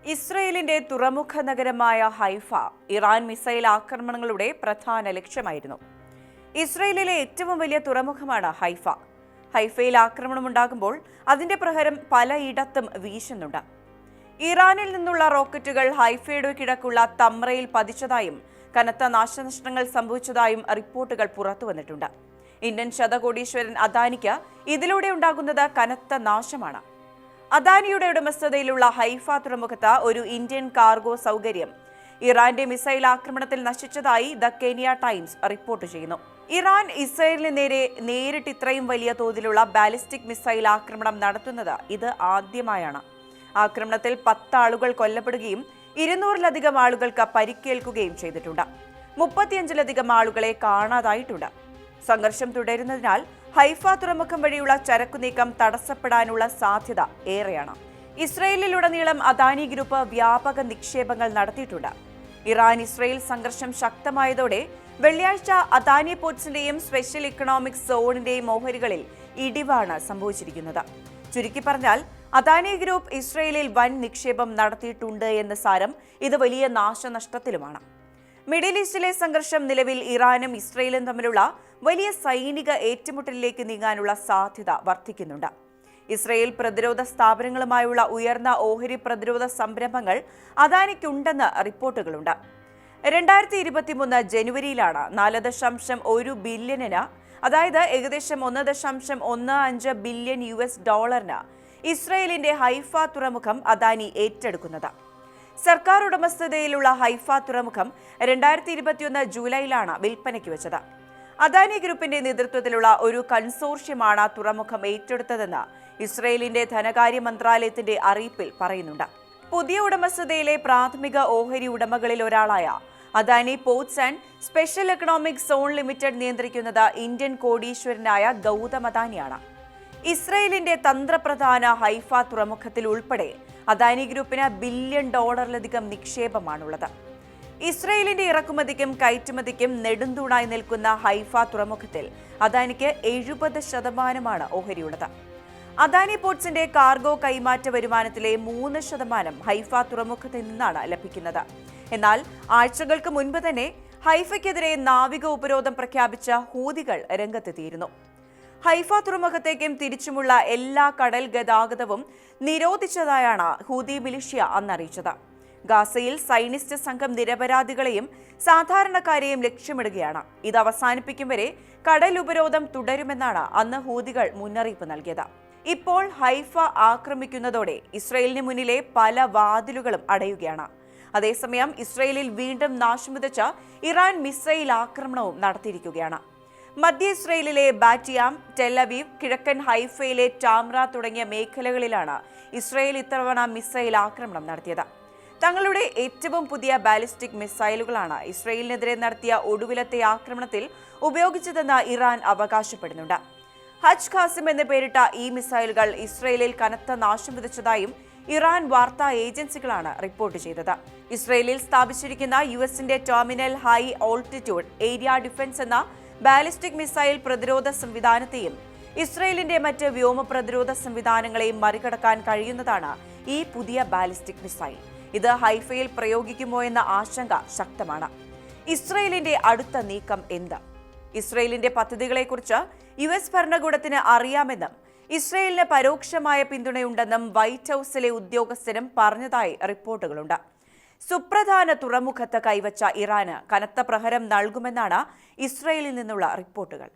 ഇസ്രയേലിന്റെ തുറമുഖ നഗരമായ ഹൈഫ ഇറാൻ മിസൈൽ ആക്രമണങ്ങളുടെ പ്രധാന ലക്ഷ്യമായിരുന്നു. ഇസ്രയേലിലെ ഏറ്റവും വലിയ തുറമുഖമാണ് ഹൈഫ. ഹൈഫയിൽ ആക്രമണമുണ്ടാകുമ്പോൾ അതിന്റെ പ്രഹരം പലയിടത്തും വീശുന്നുണ്ട്. ഇറാനിൽ നിന്നുള്ള റോക്കറ്റുകൾ ഹൈഫയുടെ കിഴക്കുള്ള തമ്രയിൽ പതിച്ചതായും കനത്ത നാശനഷ്ടങ്ങൾ സംഭവിച്ചതായും റിപ്പോർട്ടുകൾ പുറത്തുവന്നിട്ടുണ്ട്. ഇന്ത്യൻ ശതകോടീശ്വരൻ അദാനിക്ക് ഇതിലൂടെ ഉണ്ടാകുന്നത് കനത്ത നാശമാണ്. അദാനിയുടെ ഉടമസ്ഥതയിലുള്ള ഹൈഫ തുറമുഖത്ത് ഒരു ഇന്ത്യൻ കാർഗോ സൗകര്യം ഇറാന്റെ മിസൈൽ ആക്രമണത്തിൽ നശിച്ചതായി ദ കെനിയ ടൈംസ് റിപ്പോർട്ട് ചെയ്യുന്നു. ഇറാൻ ഇസ്രയേലിന് നേരിട്ട് ഇത്രയും വലിയ തോതിലുള്ള ബാലിസ്റ്റിക് മിസൈൽ ആക്രമണം നടത്തുന്നത് ഇത് ആദ്യമായാണ്. ആക്രമണത്തിൽ 10 ആളുകൾ കൊല്ലപ്പെടുകയും 200-ലധികം ആളുകൾക്ക് പരിക്കേൽക്കുകയും ചെയ്തിട്ടുണ്ട്. 35-ലധികം ആളുകളെ കാണാതായിട്ടുണ്ട്. സംഘർഷം തുടരുന്നതിനാൽ ഹൈഫ തുറമുഖം വഴിയുള്ള ചരക്കു നീക്കം തടസ്സപ്പെടാനുള്ള സാധ്യത ഏറെയാണ്. ഇസ്രയേലിലുടനീളം അദാനി ഗ്രൂപ്പ് വ്യാപക നിക്ഷേപങ്ങൾ നടത്തിയിട്ടുണ്ട്. ഇറാൻ ഇസ്രയേൽ സംഘർഷം ശക്തമായതോടെ വെള്ളിയാഴ്ച അദാനി പോർട്സിന്റെയും സ്പെഷ്യൽ ഇക്കണോമിക് സോണിന്റെയും ഓഹരികളിൽ ഇടിവാണ് സംഭവിച്ചിരിക്കുന്നത്. ചുരുക്കി പറഞ്ഞാൽ അദാനി ഗ്രൂപ്പ് ഇസ്രയേലിൽ വൻ നിക്ഷേപം നടത്തിയിട്ടുണ്ട് എന്ന് സാരം. ഇത് വലിയ നാശനഷ്ടത്തിലുമാണ്. മിഡിൽ ഈസ്റ്റിലെ സംഘർഷം നിലവിൽ ഇറാനും ഇസ്രയേലും തമ്മിലുള്ള വലിയ സൈനിക ഏറ്റുമുട്ടലിലേക്ക് നീങ്ങാനുള്ള സാധ്യത വർദ്ധിക്കുന്നുണ്ട്. ഇസ്രയേൽ പ്രതിരോധ സ്ഥാപനങ്ങളുമായുള്ള ഉയർന്ന ഓഹരി പ്രതിരോധ സംരംഭങ്ങൾ അദാനിക്കുണ്ടെന്ന് റിപ്പോർട്ടുകളുണ്ട്. 2023 ജനുവരിയിലാണ് 4.1 ബില്യണിന്, അതായത് ഏകദേശം $1.15 ബില്യൺ ഇസ്രയേലിന്റെ ഹൈഫ തുറമുഖം അദാനി ഏറ്റെടുക്കുന്നത്. സർക്കാർ ഉടമസ്ഥതയിലുള്ള ഹൈഫ തുറമുഖം 2021 ജൂലൈയിലാണ് വിൽപ്പനയ്ക്ക് വെച്ചത്. അദാനി ഗ്രൂപ്പിന്റെ നേതൃത്വത്തിലുള്ള ഒരു കൺസോർഷ്യമാണ് തുറമുഖം ഏറ്റെടുത്തതെന്ന് ഇസ്രയേലിന്റെ ധനകാര്യ മന്ത്രാലയത്തിന്റെ അറിയിപ്പിൽ പറയുന്നുണ്ട്. പുതിയ ഉടമസ്ഥതയിലെ പ്രാഥമിക ഓഹരി ഉടമകളിൽ ഒരാളായ Adani ports and special economic zone limited നിയന്ത്രിക്കുന്നത് ഇന്ത്യൻ കോടീശ്വരനായ ഗൗതം അദാനിയാണ്. ഇസ്രയേലിന്റെ തന്ത്രപ്രധാന ഹൈഫ തുറമുഖത്തിൽ ഉൾപ്പെടെ അദാനി ഗ്രൂപ്പിന് $1 ബില്യൺ നിക്ഷേപമാണുള്ളത്. ഇസ്രയേലിന്റെ ഇറക്കുമതിക്കും കയറ്റുമതിക്കും നെടുന്തൂണായി നിൽക്കുന്ന ഹൈഫ തുറമുഖത്തിൽ അദാനിക്ക് 70% ഓഹരിയുള്ളത്. അദാനി പോർട്സിന്റെ കാർഗോ കൈമാറ്റ വരുമാനത്തിലെ 3% ഹൈഫ തുറമുഖത്തിൽ നിന്നാണ് ലഭിക്കുന്നത്. എന്നാൽ ആഴ്ചകൾക്ക് മുൻപ് തന്നെ ഹൈഫയ്ക്കെതിരെ നാവിക ഉപരോധം പ്രഖ്യാപിച്ച ഹൂതികൾ രംഗത്തെത്തിയിരുന്നു. ഹൈഫ തുറമുഖത്തേക്കും തിരിച്ചുമുള്ള എല്ലാ കടൽ ഗതാഗതവും നിരോധിച്ചതായാണ് ഹൂതി മിലിഷ്യ അന്നറിയിച്ചത്. ഗാസയിൽ സൈനിസ്റ്റ് സംഘം നിരപരാധികളെയും സാധാരണക്കാരെയും ലക്ഷ്യമിടുകയാണ്. ഇത് അവസാനിപ്പിക്കും വരെ കടൽ ഉപരോധം തുടരുമെന്നാണ് അന്ന് ഹൂതികൾ മുന്നറിയിപ്പ് നൽകിയത്. ഇപ്പോൾ ഹൈഫ ആക്രമിക്കുന്നതോടെ ഇസ്രയേലിന് മുന്നിലെ പല വാതിലുകളും അടയുകയാണ്. അതേസമയം ഇസ്രയേലിൽ വീണ്ടും നാശം വിതച്ച ഇറാൻ മിസൈൽ ആക്രമണവും നടത്തിയിരിക്കുകയാണ്. മധ്യ ഇസ്രയേലിലെ ബാറ്റിയാം, ടെലവീവ്, കിഴക്കൻ ഹൈഫയിലെ ടാമ്ര തുടങ്ങിയ മേഖലകളിലാണ് ഇസ്രയേൽ ഇത്തവണ മിസൈൽ ആക്രമണം നടത്തിയത്. തങ്ങളുടെ ഏറ്റവും പുതിയ ബാലിസ്റ്റിക് മിസൈലുകളാണ് ഇസ്രയേലിനെതിരെ നടത്തിയ ഒടുവിലത്തെ ആക്രമണത്തിൽ ഉപയോഗിച്ചതെന്ന് ഇറാൻ അവകാശപ്പെടുന്നുണ്ട്. ഹജ് ഖാസിം എന്ന് പേരിട്ട ഈ മിസൈലുകൾ ഇസ്രയേലിൽ കനത്ത നാശം വിതച്ചതായും ഇറാൻ വാർത്താ ഏജൻസികളാണ് റിപ്പോർട്ട് ചെയ്തത്. ഇസ്രയേലിൽ സ്ഥാപിച്ചിരിക്കുന്ന യുഎസിന്റെ terminal high altitude area defence എന്ന ബാലിസ്റ്റിക് മിസൈൽ പ്രതിരോധ സംവിധാനത്തെയും ഇസ്രയേലിന്റെ മറ്റ് വ്യോമ പ്രതിരോധ സംവിധാനങ്ങളെയും മറികടക്കാൻ കഴിയുന്നതാണ് ഈ പുതിയ ബാലിസ്റ്റിക് മിസൈൽ. ഇത് ഹൈഫയിൽ പ്രയോഗിക്കുമോ എന്ന ആശങ്ക ശക്തമാണ്. ഇസ്രയേലിന്റെ അടുത്ത നീക്കം എന്ത്? ഇസ്രയേലിന്റെ പദ്ധതികളെക്കുറിച്ച് US ഭരണകൂടത്തിന് അറിയാമെന്നും ഇസ്രയേലിന് പരോക്ഷമായ പിന്തുണയുണ്ടെന്നും വൈറ്റ് ഹൌസിലെ ഉദ്യോഗസ്ഥരും പറഞ്ഞതായി റിപ്പോർട്ടുകളുണ്ട്. സുപ്രധാന തുറമുഖത്ത് കൈവച്ച ഇറാന് കനത്ത പ്രഹരം നൽകുമെന്നാണ് ഇസ്രയേലിൽ നിന്നുള്ള റിപ്പോർട്ടുകൾ.